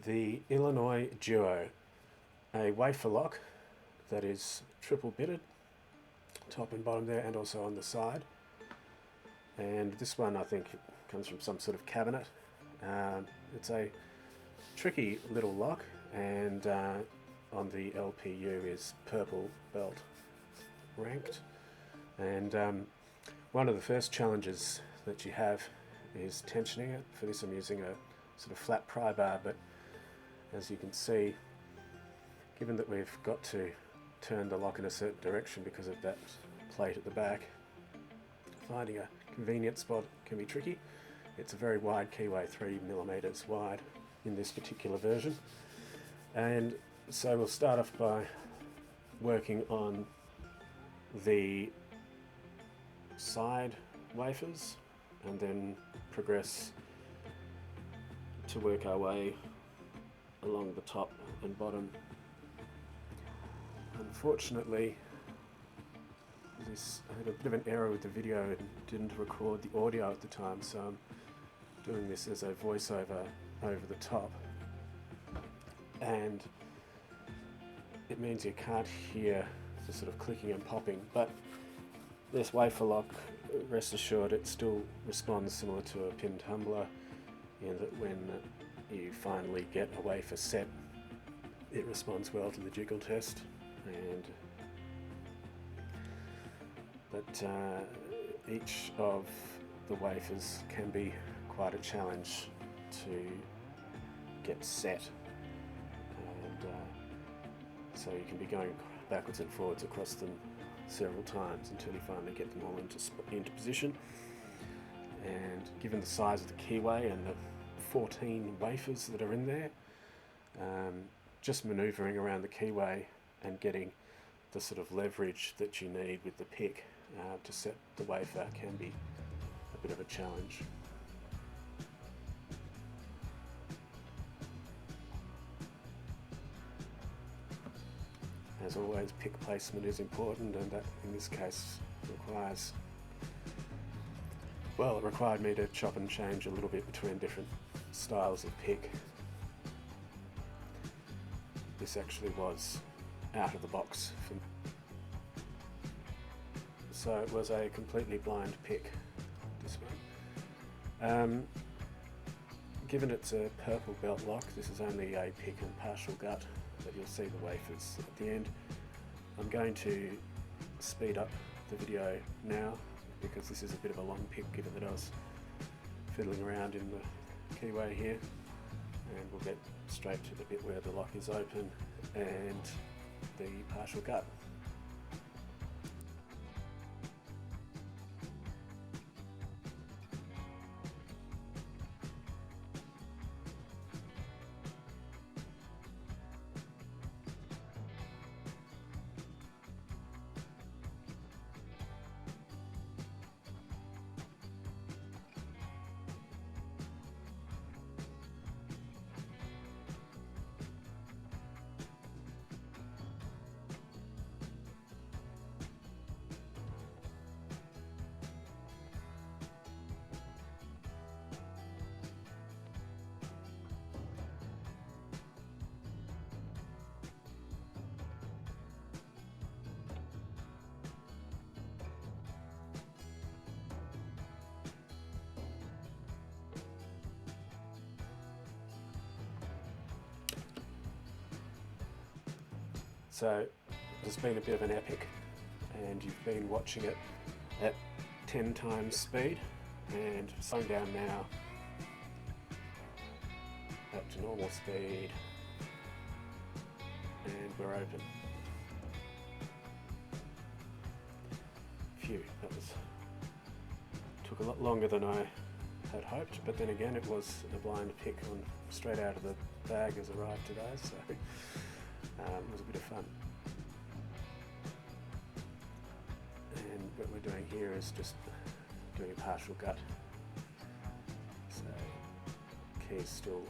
the Illinois Duo, a wafer lock that is triple bitted, top and bottom there, and also on the side. And this one I think comes from some sort of cabinet. It's a tricky little lock, and on the LPU is purple belt ranked. And one of the first challenges that you have is tensioning it. For this I'm using a sort of flat pry bar, but as you can see, given that we've got to turn the lock in a certain direction because of that plate at the back, finding a convenient spot can be tricky. It's a very wide keyway, 3mm wide in this particular version. And so we'll start off by working on the side wafers and then progress to work our way along the top and bottom. Unfortunately, I had a bit of an error with the video and didn't record the audio at the time, so I'm doing this as a voiceover over the top, and it means you can't hear the sort of clicking and popping, but this wafer lock, rest assured, it still responds similar to a pin tumbler, in that when you finally get a wafer set, it responds well to the jiggle test. But each of the wafers can be quite a challenge to get set, and so you can be going backwards and forwards across them several times until you finally get them all into position. And given the size of the keyway and the 14 wafers that are in there, just manoeuvring around the keyway and getting the sort of leverage that you need with the pick to set the wafer can be a bit of a challenge. As always, pick placement is important, and that in this case required me to chop and change a little bit between different styles of pick. This actually was out of the box for me. So it was a completely blind pick, this one. Given it's a purple belt lock, this is only a pick and partial gut, but you'll see the wafers at the end. I'm going to speed up the video now because this is a bit of a long pick, given that I was fiddling around in the keyway here, and we'll get straight to the bit where the lock is open and the partial gut. So it's been a bit of an epic, and you've been watching it at 10 times speed, and slowing down now up to normal speed, and we're open. Phew, took a lot longer than I had hoped, but then again it was a blind pick on straight out of the bag has arrived today, so it was a bit of fun. And what we're doing here is just doing a partial gut. So key's still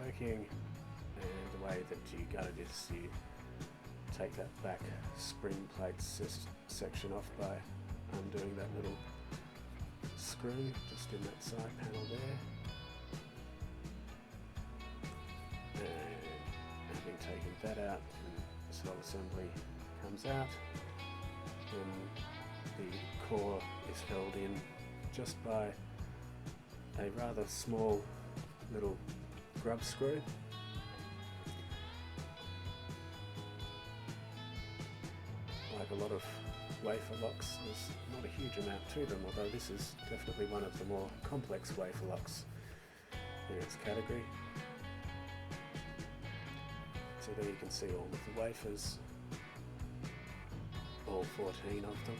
working, and the way that you gut it is you take that back spring plate section off by undoing that little screw just in that side panel there. whole assembly comes out, and the core is held in just by a rather small little grub screw. Like a lot of wafer locks, there's not a huge amount to them, although this is definitely one of the more complex wafer locks in its category. So there you can see all of the wafers, all 14 of them.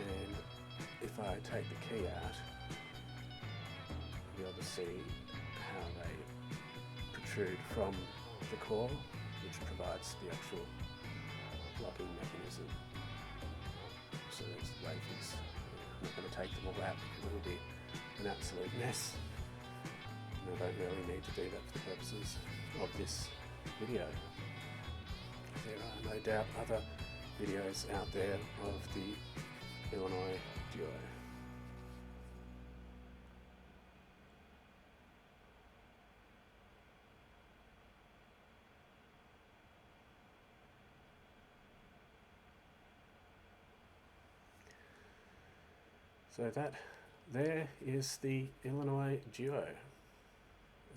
And if I take the key out, you'll be able to see how they protrude from the core, which provides the actual locking mechanism. So there's the wafers. I'm not going to take them all out because it will be an absolute mess. And I don't really need to do that for the purposes of this video. There are no doubt other videos out there of the Illinois Duo. So that there is the Illinois Duo.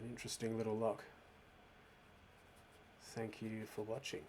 An interesting little lock. Thank you for watching.